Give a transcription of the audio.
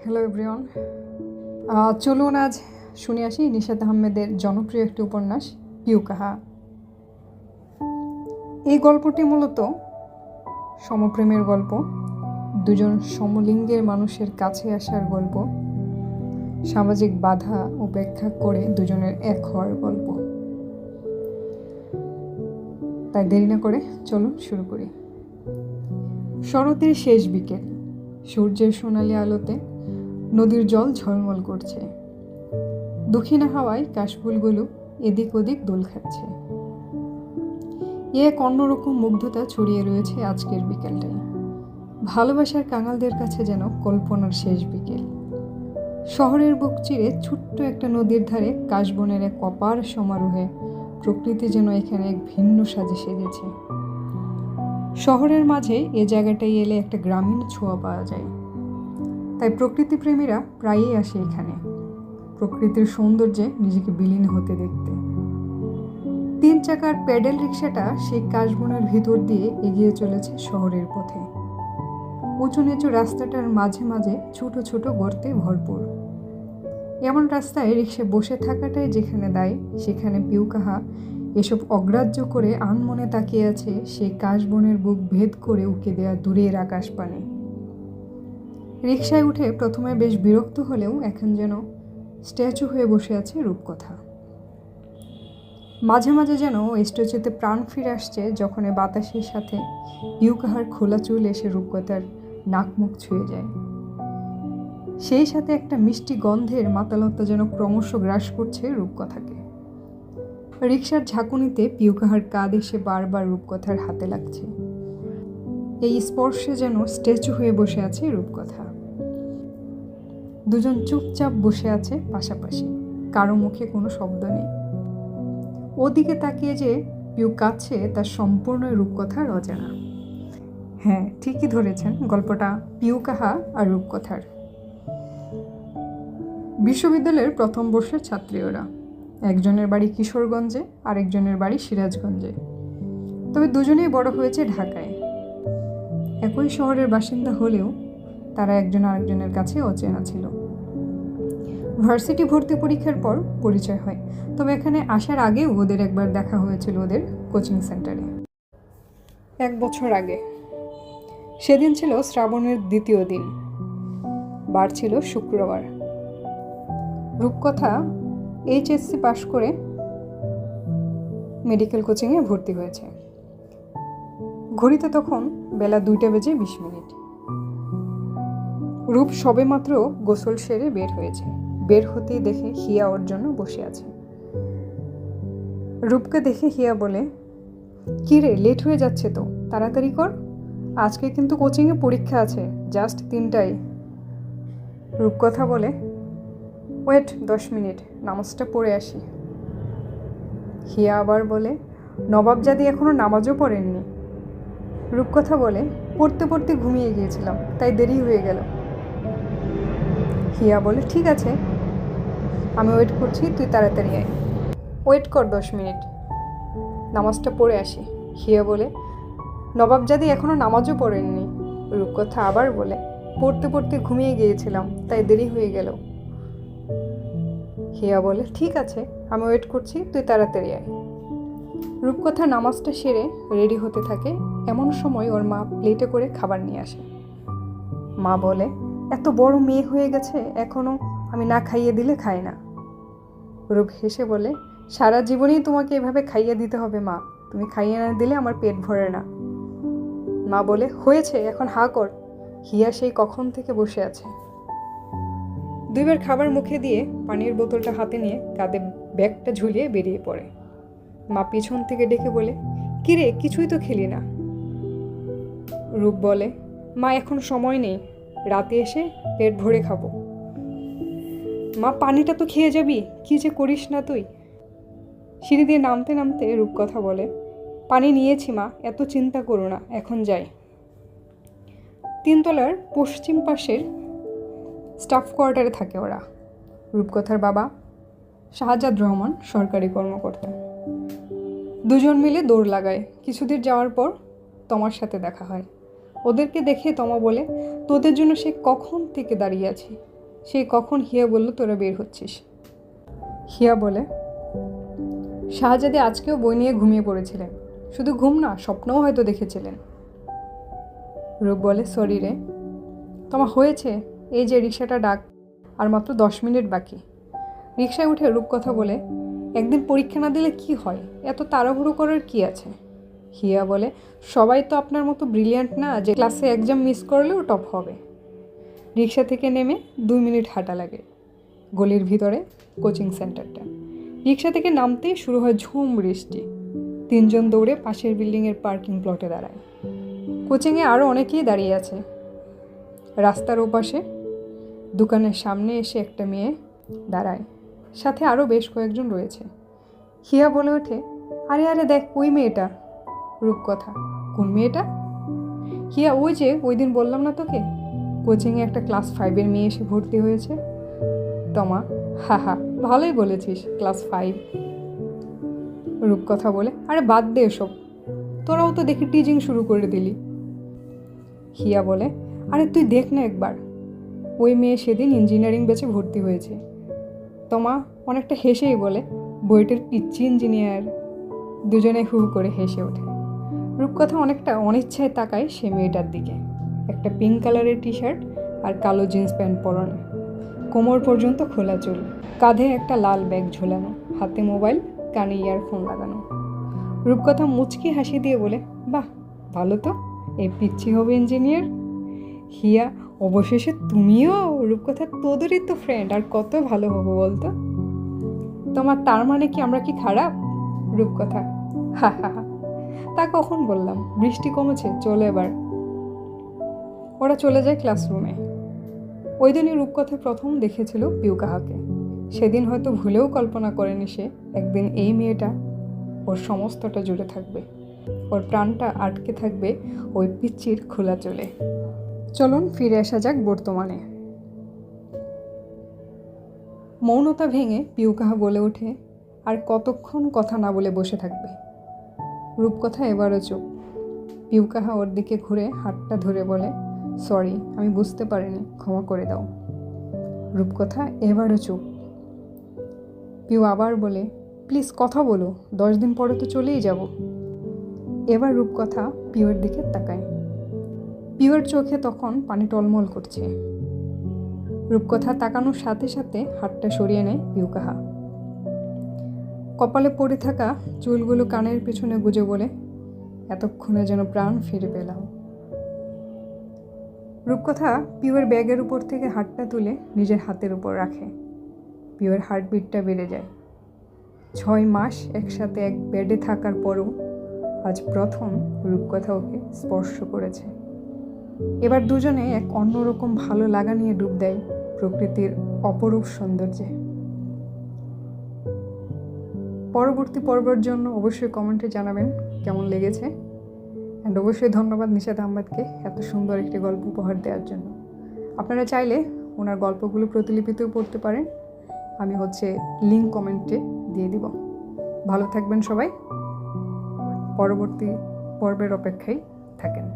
Hello everyone, চলুন আজ শুনে আসি নিশাত আহমেদের জনপ্রিয় একটি উপন্যাস পিউ কাহা। এই গল্পটি মূলত সমপ্রেমের গল্প, দুজন সমলিঙ্গের মানুষের কাছে আসার গল্প, সামাজিক বাধা উপেক্ষা করে দুজনের এক হওয়ার গল্প। তাই দেরি না করে চলুন শুরু করি। শরতের শেষ বিকেল, সূর্যের সোনালি আলোতে নদীর জল ঝলমল করছে। দক্ষিণা হাওয়ায় কাশফুলগুলো এদিক ওদিক দোল খাচ্ছে। এক অন্যরকম মুগ্ধতা ছড়িয়ে রয়েছে আজকের বিকেলটায়। ভালোবাসার কাঙালদের কাছে যেন কল্পনার শেষ বিকেল। শহরের বুক চিরে ছোট্ট একটা নদীর ধারে কাশবনের এক অপার সমারোহে প্রকৃতি যেন এখানে এক ভিন্ন সাজে সেজেছে। শহরের মাঝে এ জায়গাটায় এলে একটা গ্রামীণ ছোঁয়া পাওয়া যায়। তাই প্রকৃতিপ্রেমীরা প্রায়ই আসে এখানে প্রকৃতির সৌন্দর্যে নিজেকে বিলীন হতে দেখতে। 3 চাকার প্যাডেল রিক্সাটা সেই কাশবনের ভিতর দিয়ে এগিয়ে চলেছে শহরের পথে। উঁচু নিচু রাস্তাটার মাঝে মাঝে ছোট ছোট গর্তে ভরপুর। এমন রাস্তায় রিক্সা বসে থাকাটাই যেখানে দায়, সেখানে পিউ কাহা এসব অগ্রাহ্য করে আনমনে তাকিয়ে আছে সেই কাশবনের বুক ভেদ করে উঁকে দেওয়া দূরের আকাশপানে। রিকশায় উঠে প্রথমে বেশ বিরক্ত হলেও এখন যেন স্ট্যাচু হয়ে বসে আছে রূপকথা। মাঝে মাঝে যেন স্ট্যাচুতে প্রাণ ফিরে আসছে যখন বাতাসের সাথে পিউ কাহার খোলা চুল এসে রূপকথার নাক মুখ ছুঁয়ে যায়। সেই সাথে একটা মিষ্টি গন্ধের মাতালতা যেন ক্রমশ গ্রাস করছে রূপকথাকে। রিকশার ঝাঁকুনিতে পিউ কাহার কাঁধ এসে বারবার রূপকথার হাতে লাগছে। এই স্পর্শে যেন স্ট্যাচু হয়ে বসে আছে রূপকথা। দুজন চুপচাপ বসে আছে পাশাপাশি, কারো মুখে কোনো শব্দ নেই। ওদিকে তাকিয়ে যে পিউ কাঁদছে তার সম্পূর্ণ রূপকথার অজানা। হ্যাঁ, ঠিকই ধরেছেন, গল্পটা পিউ কাহা আর রূপকথার। বিশ্ববিদ্যালয়ের প্রথম বর্ষের ছাত্রী ওরা। একজনের বাড়ি কিশোরগঞ্জে, আরেকজনের বাড়ি সিরাজগঞ্জে। তবে দুজনেই বড় হয়েছে ঢাকায়। একই শহরের বাসিন্দা হলেও তারা একজন আরেকজনের কাছে অচেনা ছিল। ভার্সিটি ভর্তি পরীক্ষার পর পরিচয় হয়, তবে এখানে আসার আগেও ওদের একবার দেখা হয়েছিল ওদের কোচিং সেন্টারে 1 বছর আগে। সেদিন ছিল শ্রাবণের 2য় দিন, বার ছিল শুক্রবার। রূপকথা এইচএসসি পাশ করে মেডিকেল কোচিংয়ে ভর্তি হয়েছে। ঘড়িতে তখন বেলা 2:20। রূপ সবেমাত্র গোসল সেরে বের হয়েছে। বের হতেই দেখে হিয়া ওর জন্য বসে আছে। রূপকে দেখে হিয়া বলে, কি রে, লেট হয়ে যাচ্ছে তো, তাড়াতাড়ি কর, আজকে কিন্তু কোচিংয়ে পরীক্ষা আছে, জাস্ট 3টায়। রূপকথা বলে, ওয়েট 10 মিনিট, নামাজটা পড়ে আসি। হিয়া আবার বলে, নবাবজাদি এখনো নামাজও পড়েননি। রূপকথা বলে, পড়তে পড়তে ঘুমিয়ে গিয়েছিলাম, তাই দেরি হয়ে গেল। হিয়া বলে, ঠিক আছে, আমি ওয়েট করছি, তুই তাড়াতাড়ি আয়। ওয়েট কর 10 মিনিট, নামাজটা পড়ে আসি। হিয়া বলে, নবাবজাদি এখনো নামাজও পড়েননি। রূপকথা আবার বলে, পড়তে পড়তে ঘুমিয়ে গিয়েছিলাম, তাই দেরি হয়ে গেল। হিয়া বলে, ঠিক আছে, আমি ওয়েট করছি, তুই তাড়াতাড়ি আয়। রূপকথা নামাজটা সেরে রেডি হতে থাকে। এমন সময় ওর মা প্লেটে করে খাবার নিয়ে আসে। মা বলে, এত বড় মেয়ে হয়ে গেছে, এখনো আমি না খাইয়ে দিলে খায় না। রূপ হেসে বলে, সারা জীবনেই তোমাকে এভাবে খাইয়ে দিতে হবে মা, তুমি খাইয়ে না দিলে আমার পেট ভরে না। মা বলে, হয়েছে, এখন হা কর। হিয়া সেই কখন থেকে বসে আছে। 2বার খাবার মুখে দিয়ে পানির বোতলটা হাতে নিয়ে কাঁধে ব্যাগটা ঝুলিয়ে বেরিয়ে পড়ে। মা পিছন থেকে ডেকে বলে, কিরে, কিছুই তো খেলি না। রূপ বলে, মা এখন সময় নেই, রাতে এসে পেট ভরে খাবো। মা, পানিটা তো খেয়ে যাবি, কি যে করিস না তুই। সিঁড়ি দিয়ে নামতে নামতে রূপকথা বলে, পানি নিয়েছি মা, এত চিন্তা করো না, এখন যাই। 3 তলার পশ্চিম পাশের স্টাফ কোয়ার্টারে থাকে ওরা। রূপকথার বাবা শাহজাদ রহমান সরকারি কর্মকর্তা। দুজন মিলে দৌড় লাগায়। কিছুদূর যাওয়ার পর তমার সাথে দেখা হয়। ওদেরকে দেখে তমা বলে, তোদের জন্য সে কখন থেকে দাঁড়িয়ে আছি, সেই কখন হিয়া বলল তোরা বের হচ্ছিস। হিয়া বলে, শাহজাদি আজকেও বই নিয়ে ঘুমিয়ে পড়েছিলেন, শুধু ঘুম না, স্বপ্নও হয়তো দেখেছিলেন। রূপ বলে, সরি রে। তোমার হয়েছে, এই যে রিক্সাটা ডাক, আর মাত্র 10 মিনিট বাকি। রিক্সায় উঠে রূপকথা বলে, একদিন পরীক্ষা না দিলে কি হয়, এত তাড়াহুড়ো করার কি আছে। হিয়া বলে, সবাই তো আপনার মতো ব্রিলিয়ান্ট না যে ক্লাসে এক্সাম মিস করলেও টপ হবে। রিক্সা থেকে নেমে 2 মিনিট হাঁটা লাগে। গলির ভিতরে কোচিং সেন্টারটা। রিক্সা থেকে নামতেই শুরু হয় ঝুম বৃষ্টি। 3 জন দৌড়ে পাশের বিল্ডিংয়ের পার্কিং প্লটে দাঁড়ায়। কোচিংয়ে আরও অনেকেই দাঁড়িয়ে আছে। রাস্তার ওপাশে দোকানের সামনে এসে একটা মেয়ে দাঁড়ায়, সাথে আরও বেশ কয়েকজন রয়েছে। হিয়া বলে ওঠে, আরে আরে দেখ, ওই মেয়েটা। রূপকথা, কোন মেয়েটা? হিয়া, ওই যে ওই দিন বললাম না তোকে, কোচিংয়ে একটা ক্লাস 5-এর মেয়ে এসে ভর্তি হয়েছে। তমা, হা হা, ভালোই বলেছিস, ক্লাস 5। রূপকথা বলে, আরে বাদ দে এসব, তোরাও তো দেখি টিচিং শুরু করে দিলি। হিয়া বলে, আরে তুই দেখ না একবার, ওই মেয়ে সেদিন ইঞ্জিনিয়ারিং ব্যাচে ভর্তি হয়েছে। তমা অনেকটা হেসেই বলে, বইটার পিচ্ছি ইঞ্জিনিয়ার। দুজনে হু হু করে হেসে ওঠে। রূপকথা অনেকটা অনিচ্ছায় তাকায় সে মেয়েটার দিকে। একটা পিঙ্ক কালারের টি শার্ট আর কালো জিন্স প্যান্ট পরানো, কোমর পর্যন্ত খোলা চুল, কাঁধে একটা লাল ব্যাগ ঝোলানো, হাতে মোবাইল, কানে ইয়ারফোন লাগানো। রূপকথা মুচকি হাসি দিয়ে বলে, বাহ ভালো তো, এই পিচ্ছি হবে ইঞ্জিনিয়ার। হিয়া, অবশেষে তুমিও? রূপকথা, তোদেরই তো ফ্রেন্ড, আর কত ভালো হবো বলতো। তোমার তার মানে কি আমরা কি খারাপ? রূপকথা, হা হা হা, তা কখন বললাম, বৃষ্টি কমেছে, চলে এবার। ওরা চলে যায় ক্লাসরুমে। ওই দিনই রূপকথা প্রথম দেখেছিল পিউ কাহাকে। সেদিন হয়তো ভুলেও কল্পনা করেনি সে একদিন এই মেয়েটা ওর সমস্তটা জুড়ে থাকবে, ওর প্রাণটা আটকে থাকবে ওই পিচ্চির খোলা চলে। চলুন ফিরে আসা যাক বর্তমানে। মৌনতা ভেঙে পিউ কাহা বলে ওঠে, আর কতক্ষণ কথা না বলে বসে থাকবে। রূপকথা এবারও চুপ। পিউ কাহা ওর দিকে ঘুরে হাতটা ধরে বলে, সরি, আমি বুঝতে পারিনি, ক্ষমা করে দাও। রূপকথা এবারও চুপ। পিউ আবার বলে, প্লিজ কথা বলো, 10 দিন পরে তো চলেই যাব। এবার রূপকথা পিউয়ের দিকে তাকায়। পিউয়ের চোখে তখন পানি টলমল করছে। রূপকথা তাকানোর সাথে সাথে হাতটা সরিয়ে নেয় পিউ কাহা। কপালে পড়ে থাকা চুলগুলো কানের পেছনে গুজে বলে, এতক্ষণে যেন প্রাণ ফিরে পেলাম। রূপকথা পিউয়ের ব্যাগের উপর থেকে হাতটা তুলে নিজের হাতের উপর রাখে। পিউয়ের হার্টবিটটা বেড়ে যায়। 6 মাস একসাথে এক বেডে থাকার পরও আজ প্রথম রূপকথা ওকে স্পর্শ করেছে। এবার দুজনে এক অন্যরকম ভালো লাগা নিয়ে ডুব দেয় প্রকৃতির অপরূপ সৌন্দর্যে। পরবর্তী পর্বের জন্য অবশ্যই কমেন্টে জানাবেন কেমন লেগেছে। অ্যান্ড অবশ্যই ধন্যবাদ নিশাত আহমেদকে এত সুন্দর একটি গল্প উপহার দেওয়ার জন্য। আপনারা চাইলে ওনার গল্পগুলো প্রতিলিপিতেও পড়তে পারেন। আমি লিঙ্ক কমেন্টে দিয়ে দিব। ভালো থাকবেন সবাই, পরবর্তী পর্বের অপেক্ষায় থাকেন।